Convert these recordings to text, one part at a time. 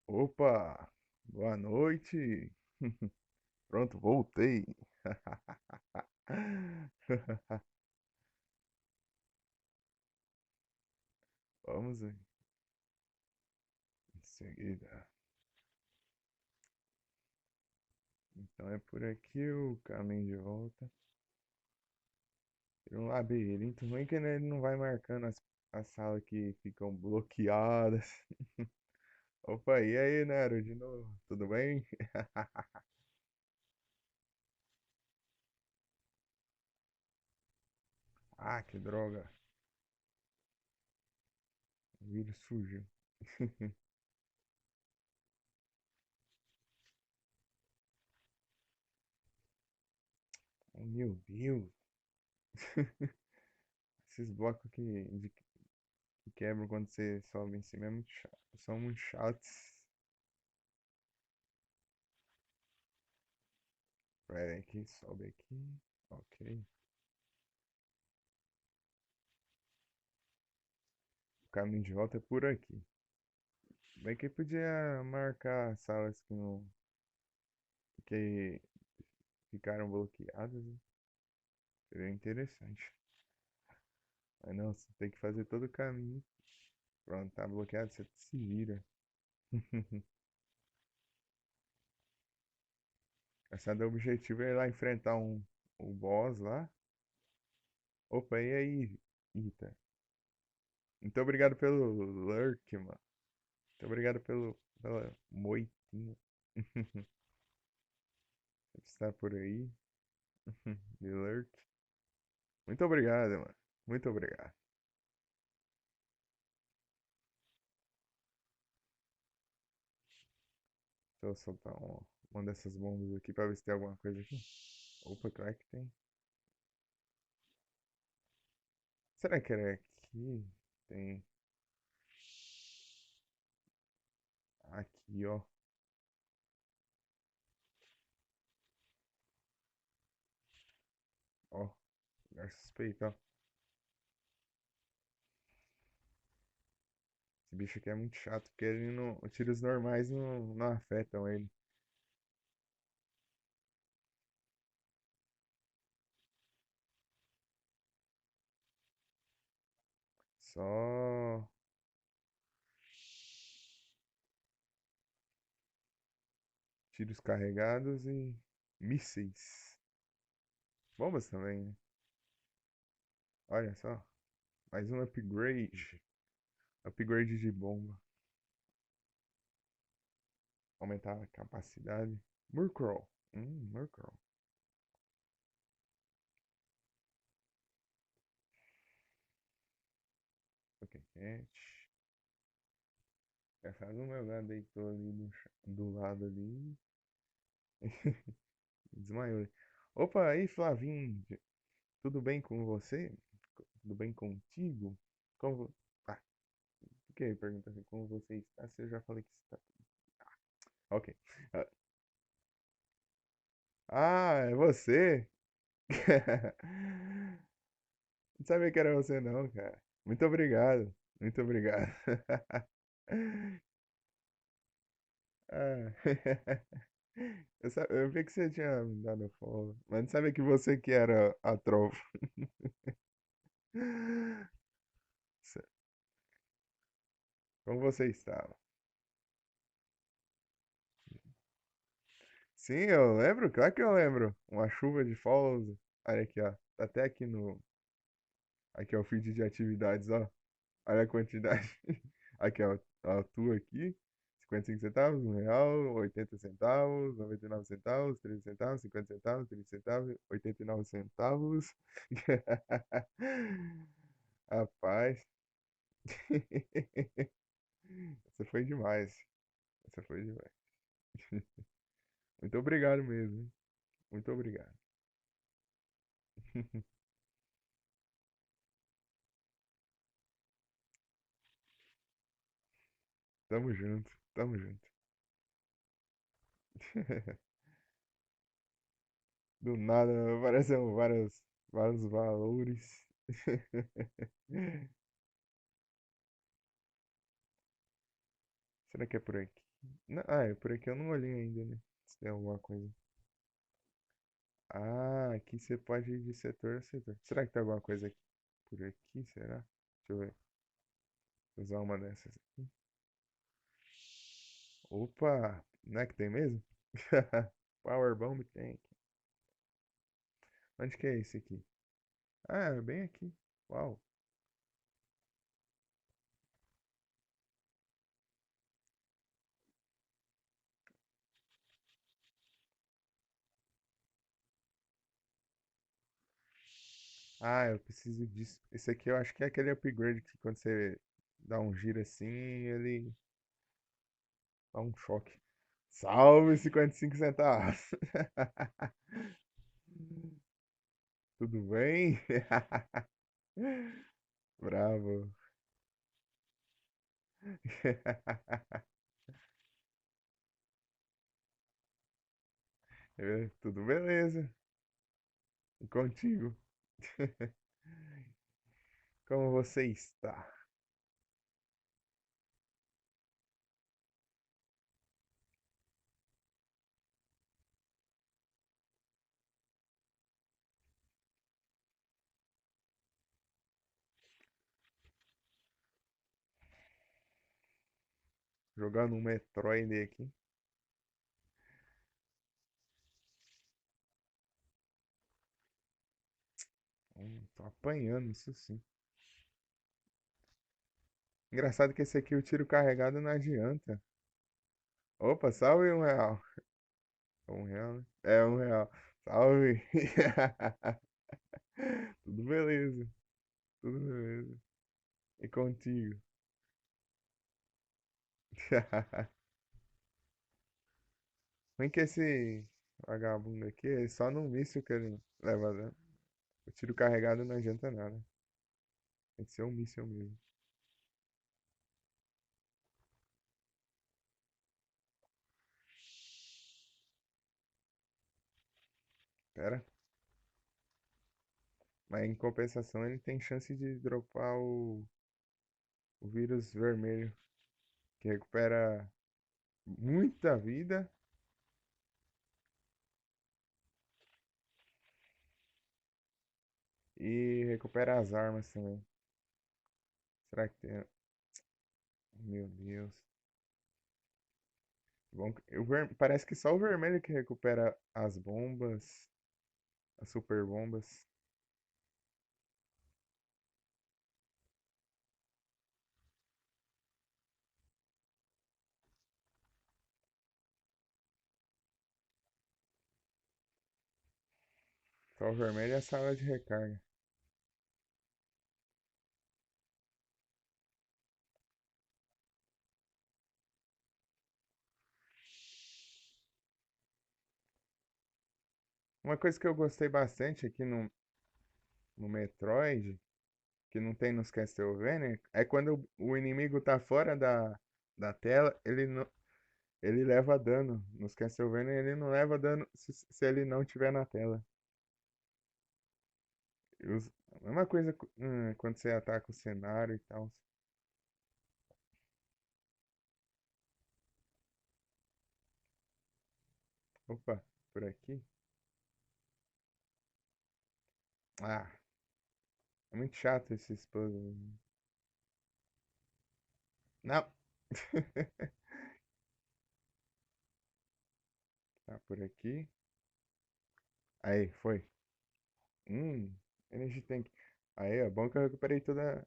Opa, boa noite. Pronto, voltei. Vamos em seguida. Então é por aqui o caminho de volta. Tem um labirinto ruim que né, ele não vai marcando as salas que ficam bloqueadas. Opa, e aí, Nero, de novo? Tudo bem? Ah, que droga. O vírus surgiu. Oh, meu Deus. Esses blocos que quebram quando você sobe em cima é muito chato. São muito chatos. Pera aí que sobe aqui. Ok. O caminho de volta é por aqui. Bem que podia marcar salas que, não, que ficaram bloqueadas, né? Seria interessante. Mas não, você tem que fazer todo o caminho. Pronto, tá bloqueado, você se vira. Essa do objetivo é ir lá enfrentar o boss lá. Opa, e aí, Ita? Muito obrigado pelo lurk, mano. Muito obrigado pela moitinha. Você está por aí, de lurk. Muito obrigado, mano. Muito obrigado. Deixa eu soltar uma dessas bombas aqui pra ver se tem alguma coisa aqui. Opa, claro que tem. Será que era aqui? Tem. Aqui, ó. Ó, lugar suspeito, ó. Esse bicho aqui é muito chato, porque ele não. Os tiros normais não afetam ele. Só tiros carregados e mísseis. Bombas também, né? Olha só. Mais um upgrade. Upgrade de bomba. Aumentar a capacidade. Murkrow. Murkrow. Ok, catch. Engraçado, o meu gato deitou ali do lado ali. Desmaiou. Opa, aí, Flavinho. Tudo bem com você? Tudo bem contigo? Como... Ah, por que pergunta assim, como você está? Se eu já falei que está. Ok. Ah, é você? Não sabia que era você não, cara. Muito obrigado. Muito obrigado. Ah. Eu vi que você tinha me dado follow, mas não sabia que você que era a troll. Como você estava? Sim, eu lembro, claro que eu lembro. Uma chuva de follows. Olha aqui, ó. Tá até aqui no. Aqui é o feed de atividades, ó. Olha a quantidade. Aqui, ó. A tua aqui. 55 centavos, R$ 1, 80 centavos, 99 centavos, 30 centavos, 50 centavos, 30 centavos, 89 centavos. Rapaz. Essa foi demais. Essa foi demais. Muito obrigado mesmo, hein? Muito obrigado. Tamo junto, tamo junto. Do nada aparecem vários valores. Será que é por aqui? Por aqui eu não olhei ainda, né? Se tem alguma coisa. Ah, aqui você pode ir de setor a setor. Será que tem alguma coisa aqui? Por aqui, será? Deixa eu ver. Vou usar uma dessas aqui. Opa! Não é que tem mesmo? Power Bomb Tank. Onde que é esse aqui? Ah, é bem aqui. Uau. Ah, eu preciso disso. Esse aqui eu acho que é aquele upgrade que quando você dá um giro assim, ele dá um choque. Salve 55 centavos! Tudo bem? Bravo. Tudo beleza? E contigo? Como você está? Jogando um Metroid aqui. Tô apanhando, isso sim. Engraçado que esse aqui o tiro carregado não adianta. Opa, salve um real. Um real, né? É um real. Salve. Tudo beleza. Tudo beleza. E contigo? Vem que esse vagabundo aqui é só no míssil que ele leva dano. O tiro carregado não adianta nada. Tem que ser um míssil mesmo. Pera. Mas em compensação ele tem chance de dropar o vírus vermelho. Que recupera muita vida e recupera as armas também. Será que tem. Meu Deus. Bom, parece que só o vermelho que recupera as bombas, as super bombas. Só o vermelho e a sala de recarga. Uma coisa que eu gostei bastante aqui no Metroid, que não tem nos Castlevania, é quando o inimigo tá fora da tela, ele leva dano. Nos Castlevania ele não leva dano se ele não tiver na tela. A mesma coisa quando você ataca o cenário e tal. Opa, por aqui. Ah, é muito chato esses puzzles. Não. Tá por aqui. Aí, foi. Energy Tank. Aí, ó, bom que eu recuperei toda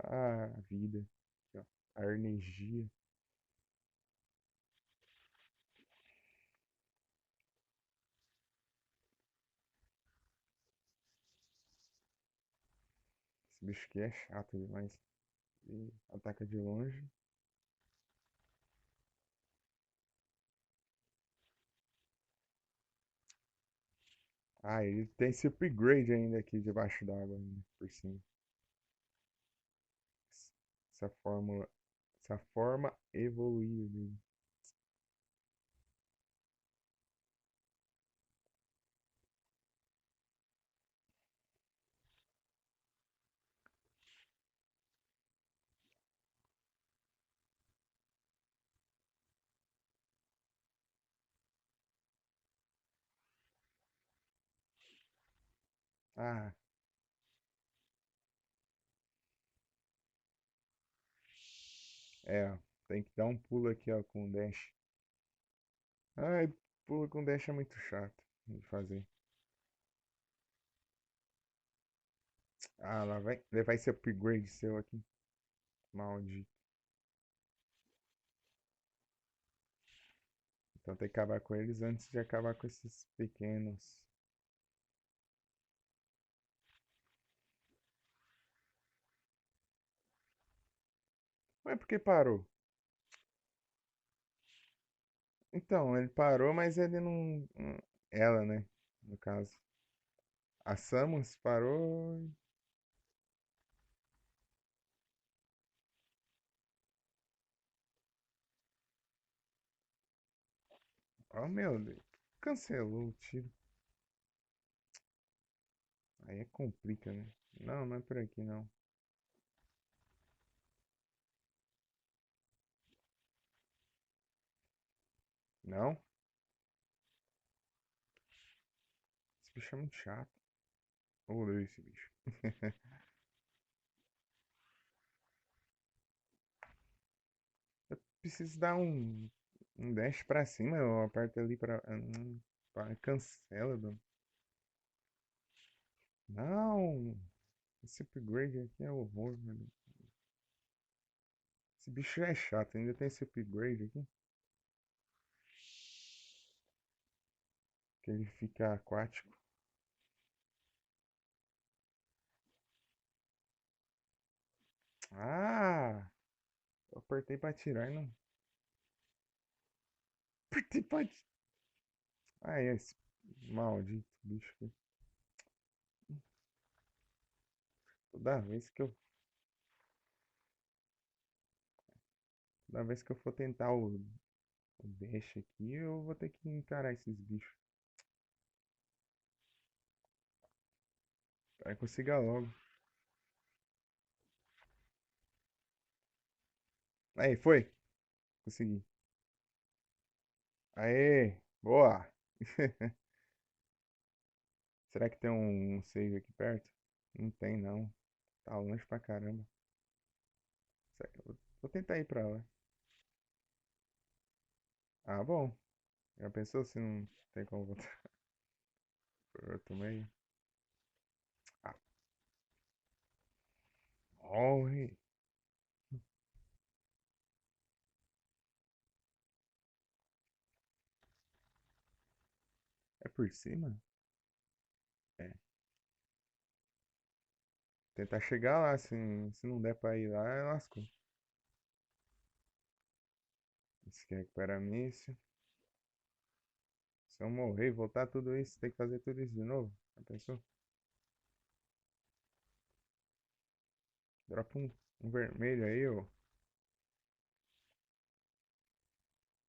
a vida. Aqui, ó, a energia. Esse bicho aqui é chato demais. E ataca de longe. Ah, ele tem esse upgrade ainda aqui debaixo d'água, ainda, por cima. Essa fórmula, essa forma evoluída dele. Ah, é, ó. Tem que dar um pulo aqui, ó, com o dash. Ai, pulo com dash é muito chato de fazer. Ah, lá vai. Levar esse upgrade seu aqui. Maldito. Então tem que acabar com eles antes de acabar com esses pequenos. Mas por que parou? Então, ele parou, mas ele não. Ela, né? No caso. A Samus parou. Oh, meu Deus. Cancelou o tiro. Aí é complica, né? Não, não é por aqui não. Não? Esse bicho é muito chato. Eu odeio esse bicho. Eu preciso dar um dash pra cima. Eu aperto ali pra. Cancela, Dom. Não! Esse upgrade aqui é horror, mano. Esse bicho já é chato. Ainda tem esse upgrade aqui. Que ele fica aquático. Ah! Eu apertei pra atirar e não. Apertei pra atirar. Ah, é esse maldito bicho aqui. Toda vez que eu. Toda vez que eu for tentar o dash aqui, eu vou ter que encarar esses bichos. Vai consiga logo. Aí, foi. Consegui. Aê! Boa! Será que tem um save aqui perto? Não tem, não. Tá longe pra caramba. Vou tentar ir pra lá. Ah, bom. Já pensou se não tem como voltar pro outro meio? Ah, morre! É por cima? É. Tentar chegar lá, se não der pra ir lá, lascou. Se quer recuperar míssil. Se eu morrer e voltar tudo isso, tem que fazer tudo isso de novo. Já pensou? Dropa um vermelho aí, ô.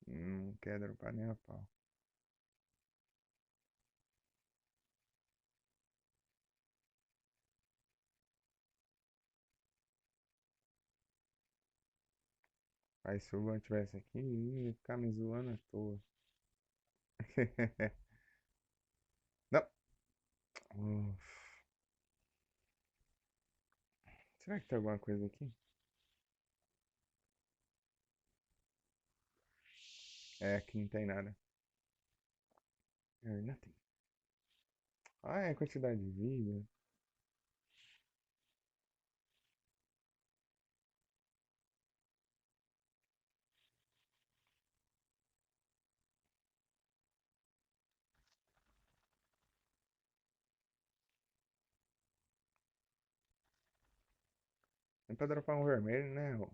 Não quer dropar nem a pau. Aí se o Luan tivesse aqui, ia ficar me zoando à toa. Não. Uf. Será que tem alguma coisa aqui? É, aqui não tem nada. É, nothing. Ah, é a quantidade de vida. É pra dropar um vermelho, né? Ô?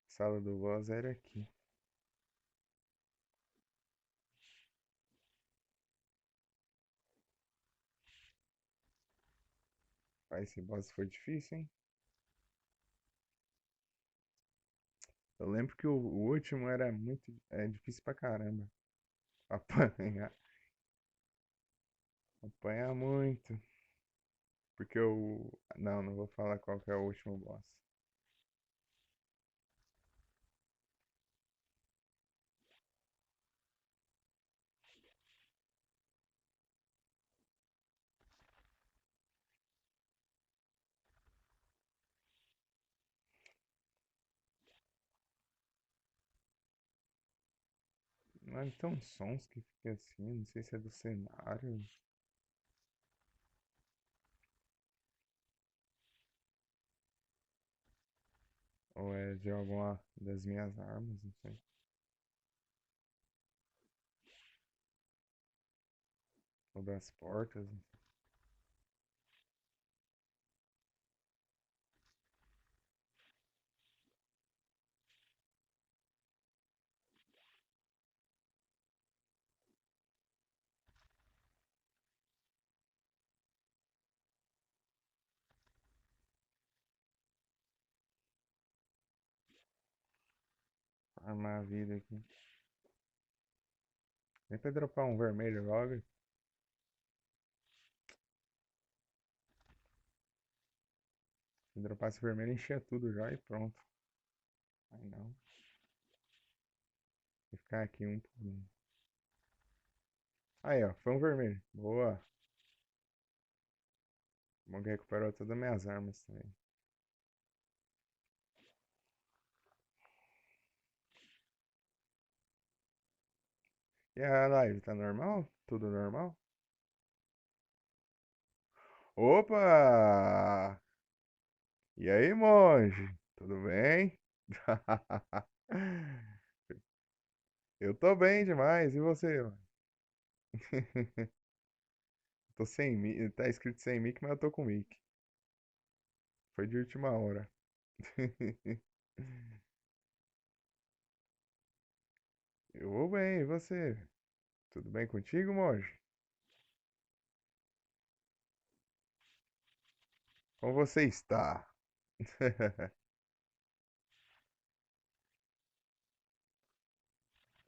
Sala do boss era aqui. Ah, esse boss foi difícil, hein? Eu lembro que o último era muito difícil pra caramba. Apanhar, apanhar muito. Porque eu. Não, não vou falar qual que é o último boss. Mas tem uns sons que ficam assim, não sei se é do cenário ou é de alguma das minhas armas, não sei. Ou das portas, não sei. Armar a vida aqui. Nem pra dropar um vermelho logo. Se dropasse vermelho, enchia tudo já e pronto. Aí não. Vou ficar aqui um por um. Aí, ó, foi um vermelho. Boa. Bom que recuperou todas as minhas armas também. E a live, tá normal? Tudo normal? Opa! E aí, monge? Tudo bem? Eu tô bem demais. E você, mano? Tô sem mic. Tá escrito sem mic, mas eu tô com mic. Foi de última hora. Eu vou bem, e você? Tudo bem contigo, monge? Como você está?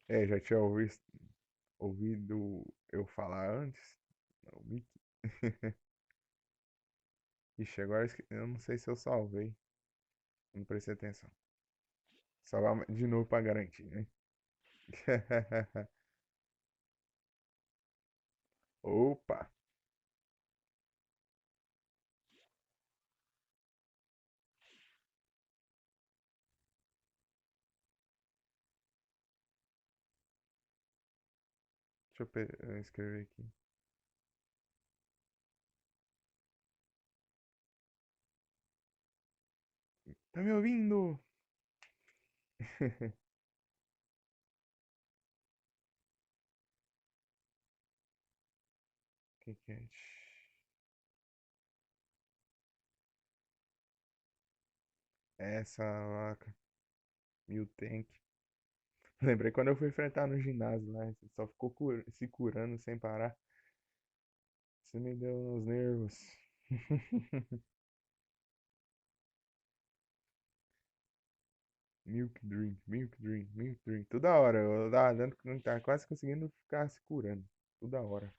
É, já tinha ouvido eu falar antes? Não, mic. Ixi, agora eu não sei se eu salvei. Não prestei atenção. Salvar de novo pra garantir, né? Opa! Deixa eu escrever aqui. Tá me ouvindo? Que é? Essa vaca. Mil tank. Lembrei quando eu fui enfrentar no ginásio lá. Você só ficou se curando sem parar. Você me deu nos nervos. Milk drink, milk drink, milk drink. Toda hora. Eu tava dando que não tava quase conseguindo ficar se curando. Toda hora.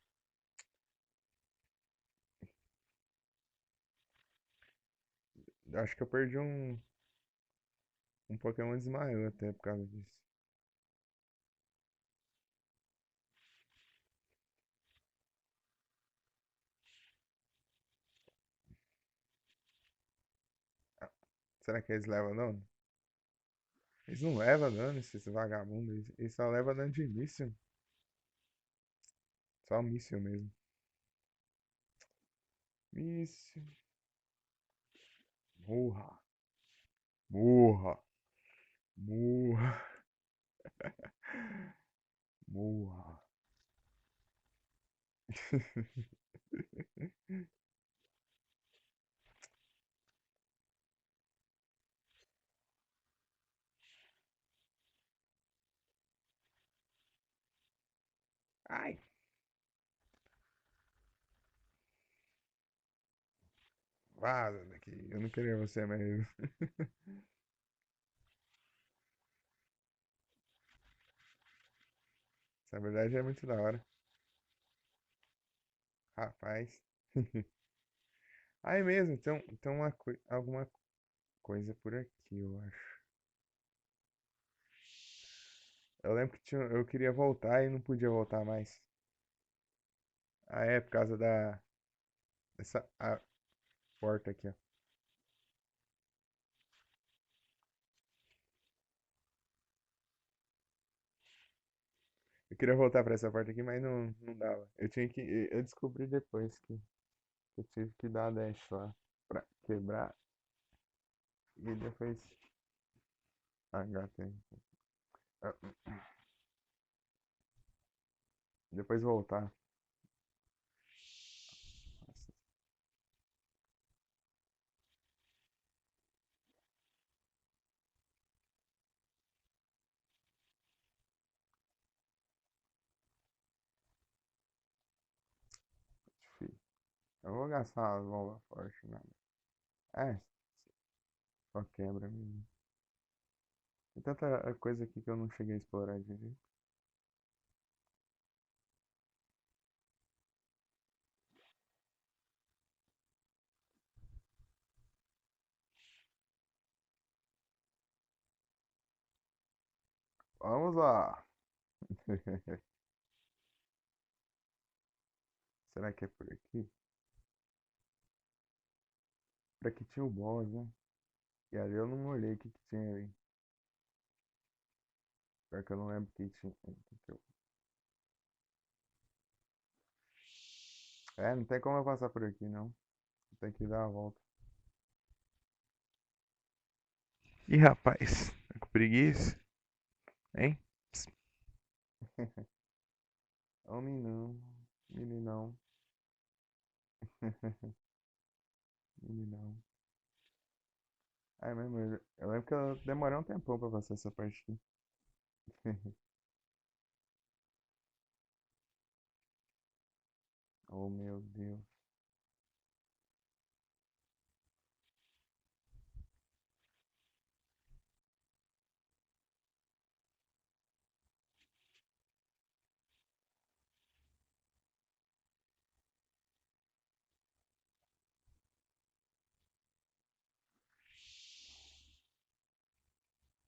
Acho que eu perdi um Pokémon desmaiou até por causa disso. Ah, será que eles levam dano? Eles não levam dano, esses vagabundos. Eles só levam dano de míssil. Só míssil mesmo. Míssil. Morra. Morra. Morra. Morra. Ai. Vaza daqui. Eu não queria você mesmo. Essa verdade é muito da hora. Rapaz. Aí mesmo, então alguma coisa por aqui, eu acho. Eu lembro que eu queria voltar e não podia voltar mais. Ah, é, por causa dessa a porta aqui, ó. Eu queria voltar pra essa parte aqui, mas não dava. Eu tinha que. Eu descobri depois que eu tive que dar dash lá pra quebrar e depois. HT. Ah, depois voltar. Nossa, difícil. Eu vou gastar as bombas fortes, né? É, só quebra mesmo. Tem tanta coisa aqui que eu não cheguei a explorar direito. Vamos lá! Será que é por aqui? Por aqui tinha o boss, né? E ali eu não olhei o que tinha ali. Pior que eu não lembro o que tinha. É, não tem como eu passar por aqui, não. Tem que dar a volta. Ih, rapaz, tá com preguiça? Hein? Homem não, meninão, meninão. É mesmo, eu lembro que eu demorei um tempão pra passar essa parte aqui. Oh meu Deus.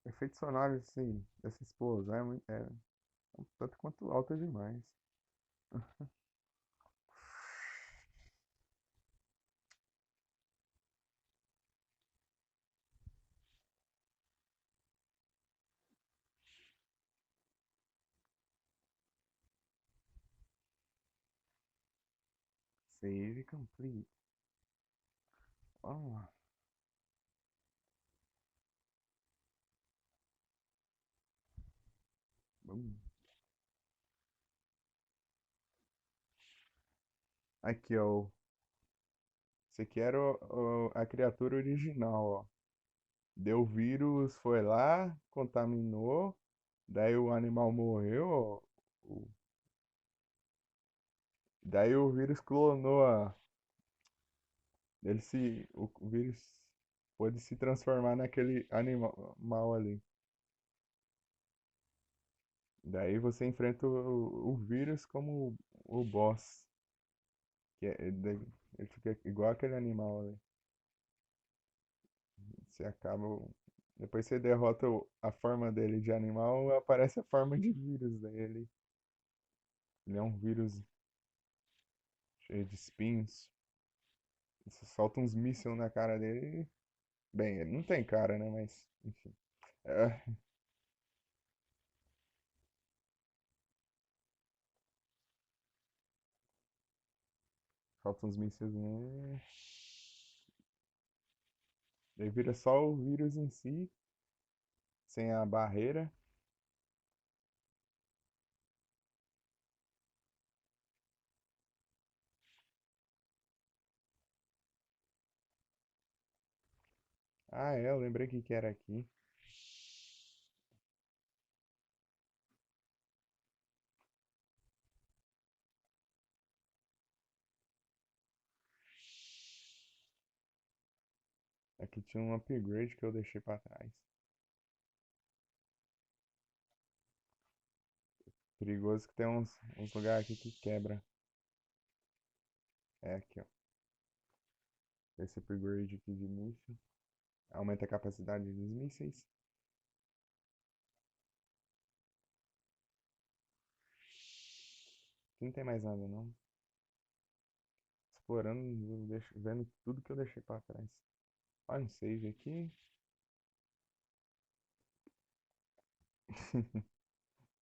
Efeitos sonoros, assim, dessa explosão é um tanto quanto alta demais. Save complete. Vamos lá. Vamos. Aqui, ó. Esse aqui era a criatura original, ó. Deu vírus, foi lá, contaminou, daí o animal morreu, ó. Daí o vírus clonou a. O vírus pôde se transformar naquele animal ali. Daí você enfrenta o vírus como o boss. Que é, ele fica igual aquele animal ali. Você acaba. Depois você derrota a forma dele de animal, aparece a forma de vírus dele. Ele é um vírus cheio de espinhos. Você solta uns mísseis na cara dele. Bem, ele não tem cara, né? Mas, enfim. É, solta uns mísseis nele. Daí vira só o vírus em si, sem a barreira. Ah, é, eu lembrei que era aqui. Aqui tinha um upgrade que eu deixei pra trás. Perigoso que tem uns lugares aqui que quebra. É aqui, ó. Esse upgrade aqui de míssil. Aumenta a capacidade dos mísseis. Aqui não tem mais nada, não. Explorando, vendo tudo que eu deixei pra trás. Olha um save aqui.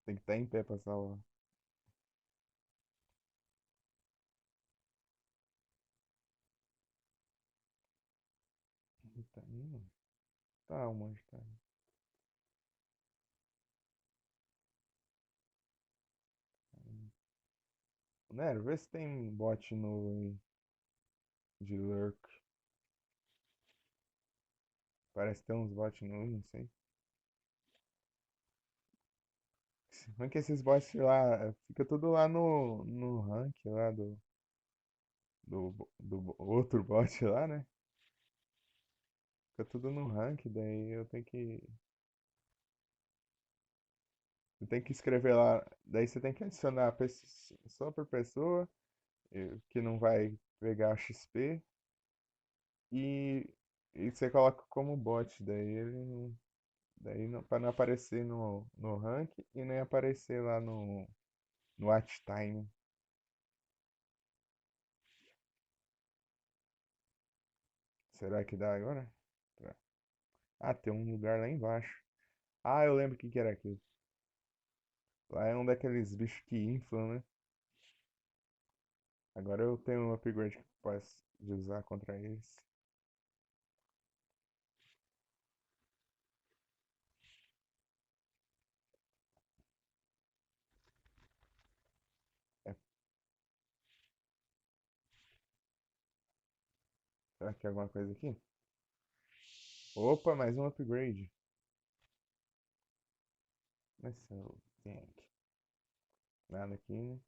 Tem que estar em pé pra salvar. Tá indo? Tá, onde tá? Nero, vê se tem bot novo aí de lurk. Parece ter uns bots novos, não sei. Como é que esses bots lá, fica tudo lá no rank lá do outro bot lá, né? Fica tudo no rank, daí eu tenho que escrever lá, daí você tem que adicionar a pessoa por pessoa, que não vai pegar XP, e, e você coloca como bot, daí ele não, daí não, para não aparecer no rank e nem aparecer lá no watch time. Será que dá agora? Tá. Ah, tem um lugar lá embaixo. Ah, eu lembro o que que era aquilo. Lá é um daqueles bichos que inflam, né? Agora eu tenho um upgrade que posso de usar contra eles. É, será que tem alguma coisa aqui? Opa, mais um upgrade. Mas eu tenho aqui. Nada aqui, né?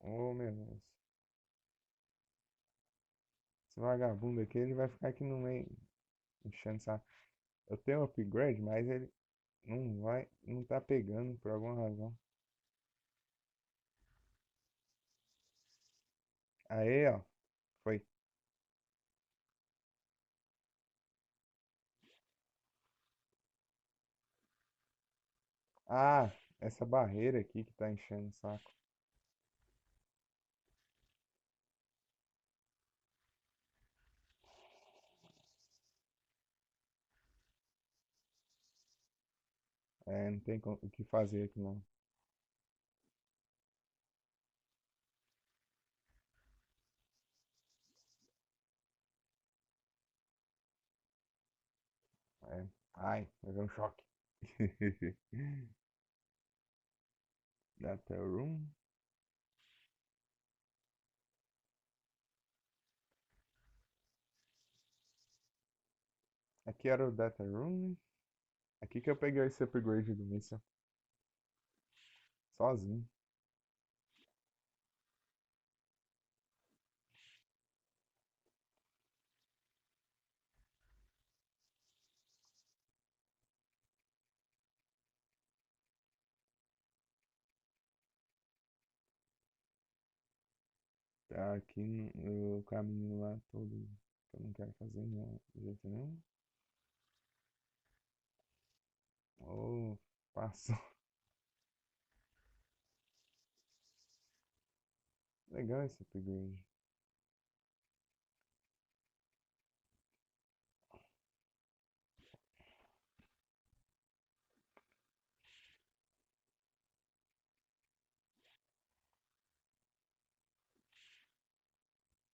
Oh, meu Deus. Esse vagabundo aqui, ele vai ficar aqui no meio, enchendo essa. Eu tenho um upgrade, mas ele não tá pegando por alguma razão. Aí, ó, foi. Ah, essa barreira aqui que tá enchendo o saco. É, não tem o que fazer aqui não. É. Ai, levei um choque. Data room. Aqui era o data room. Aqui que eu peguei esse upgrade do míssil. Sozinho. Tá aqui no caminho lá todo. Que eu não quero fazer não, de jeito nenhum. Oh, passou. Legal esse upgrade.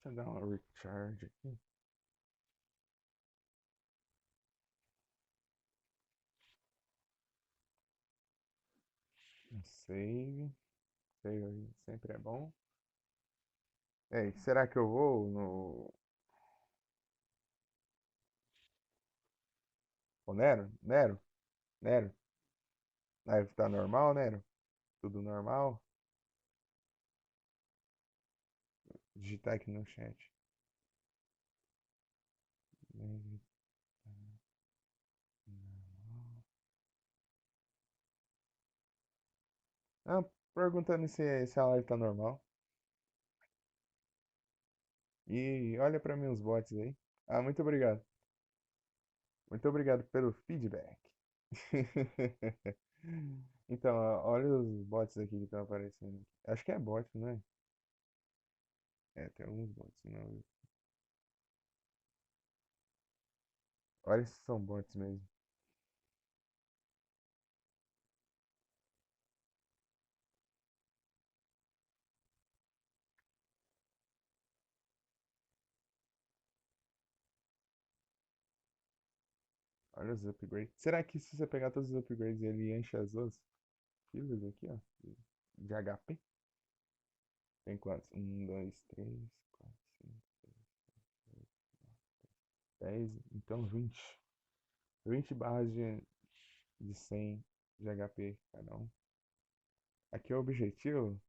Deixa eu dar uma recharge aqui. Um save. Save sempre é bom. Ei, será que eu vou no. Ô, Nero? Nero? Nero? Live tá normal, Nero? Tudo normal? Digitar aqui no chat. Live tá normal. Ah, perguntando se a live tá normal. E olha pra mim os bots aí. Ah, muito obrigado. Muito obrigado pelo feedback. Então, ó, olha os bots aqui que estão aparecendo. Acho que é bot, né? É, tem alguns bots, não. Olha se são bots mesmo. Olha os upgrades. Será que se você pegar todos os upgrades ele enche as duas filas aqui, ó? De HP? Tem quantos? Um, dois, três, quatro, cinco, 10. Então 20. 20 barras de 100 de HP cada um. Aqui é o objetivo.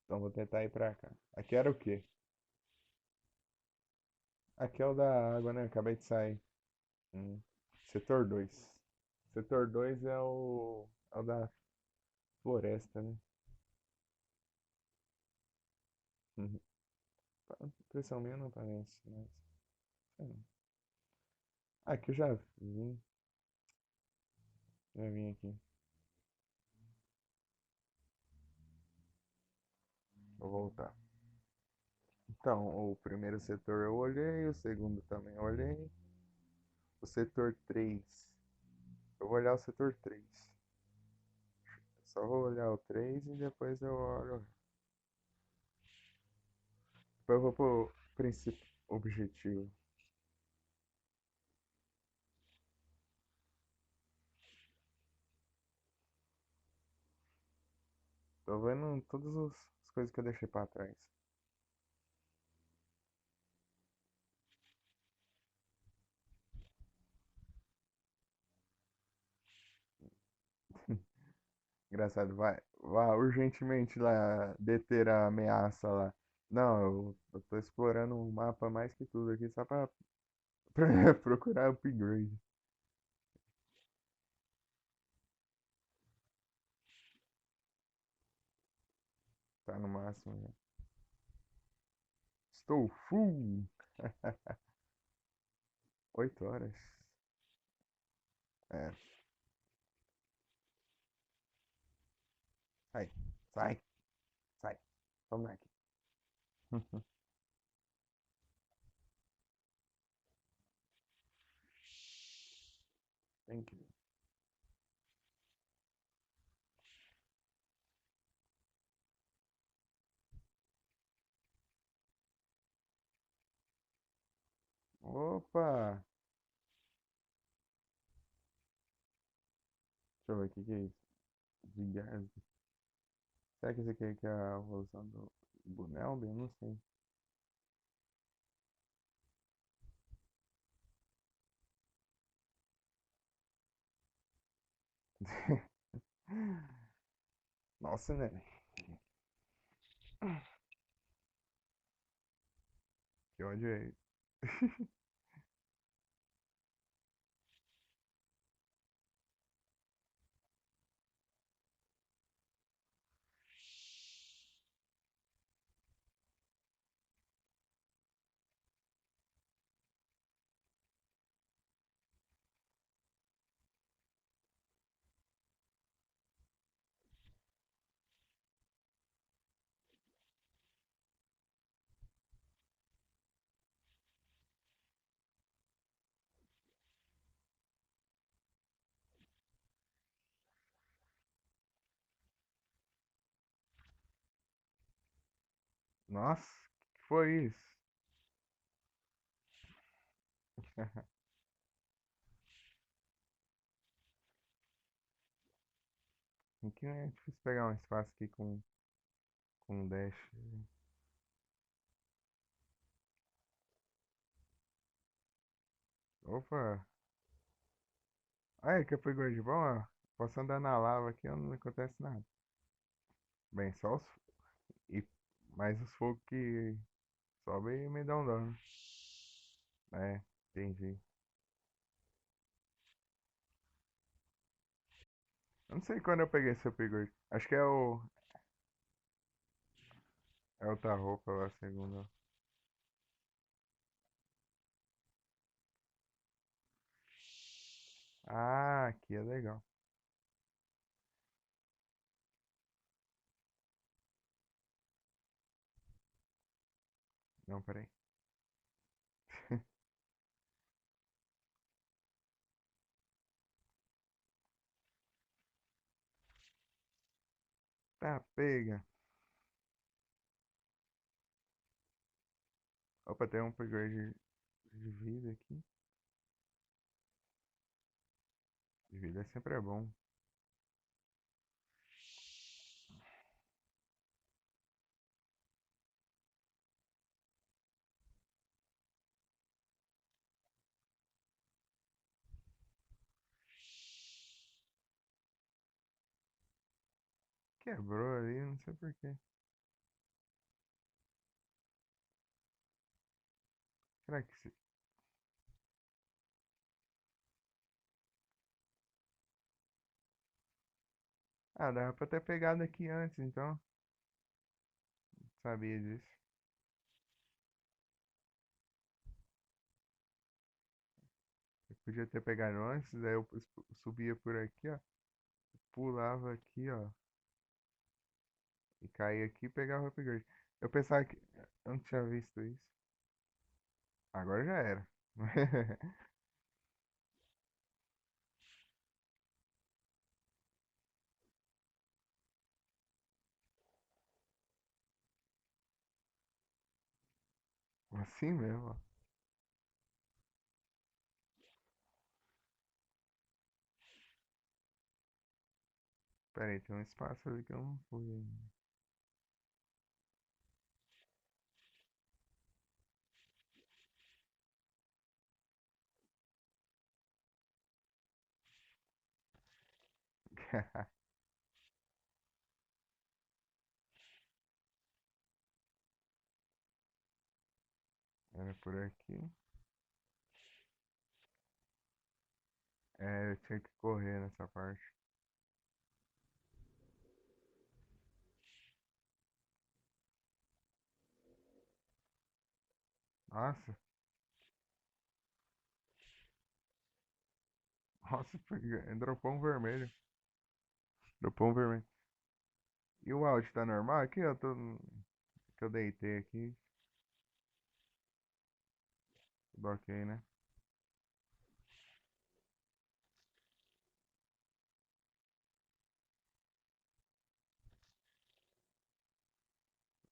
Então vou tentar ir pra cá. Aqui era o quê? Aqui é o da água, né? Acabei de sair. Hum. Setor 2. Setor 2 é o da floresta, né? Uhum. Impressão minha não parece, mas. Sei não. Aqui eu já vim. Já vim aqui. Vou voltar. Então, o primeiro setor eu olhei, o segundo também eu olhei. O setor 3. Eu vou olhar o setor 3. Só vou olhar o 3 e depois eu olho. Depois eu vou pro princípio objetivo. Tô vendo todas as coisas que eu deixei pra trás. Engraçado, vai urgentemente lá deter a ameaça lá. Não, eu tô explorando o mapa mais que tudo aqui só pra procurar upgrade. Tá no máximo já. Estou full! 8 horas. É, sai, sai, sai. Vamos aqui. Thank you. Opa! Deixa eu ver o que que é isso. Gigas. Será que esse aqui é a evolução do Bunelby? Eu não sei. Nossa, né? Que ódio é esse? Nossa, que foi isso? Aqui é difícil pegar um espaço aqui com um dash. Opa! Aí, que pegou de bom, ó. Posso andar na lava aqui, não acontece nada. Bem, só os. E mais os fogos que sobem e me dão dano. É, entendi. Eu não sei quando eu peguei esse upgrade. Acho que é outra roupa, a segunda. Ah, aqui é legal. Não, peraí. Tá, pega. Opa, tem um upgrade de vida aqui. Vida sempre é bom. Quebrou ali, não sei por quê. Será que se... Ah, dava pra ter pegado aqui antes, então. Sabia disso. Eu podia ter pegado antes, daí eu subia por aqui, ó. Pulava aqui, ó. E caía aqui e pegava o upgrade. Eu pensava que... Eu não tinha visto isso. Agora já era. Assim mesmo, ó. Pera aí, tem um espaço ali que eu não fui ainda. Era por aqui. É, eu tinha que correr nessa parte. Nossa, nossa, dropou um vermelho. Dropou um vermelho. E o áudio tá normal? Aqui eu tô. Que eu deitei aqui. Tudo ok, né?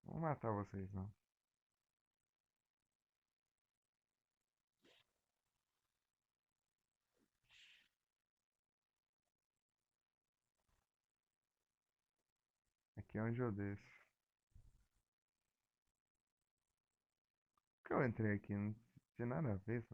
Vou matar vocês, não. Aqui é onde eu desço. Por que eu entrei aqui? Não tinha nada a ver, só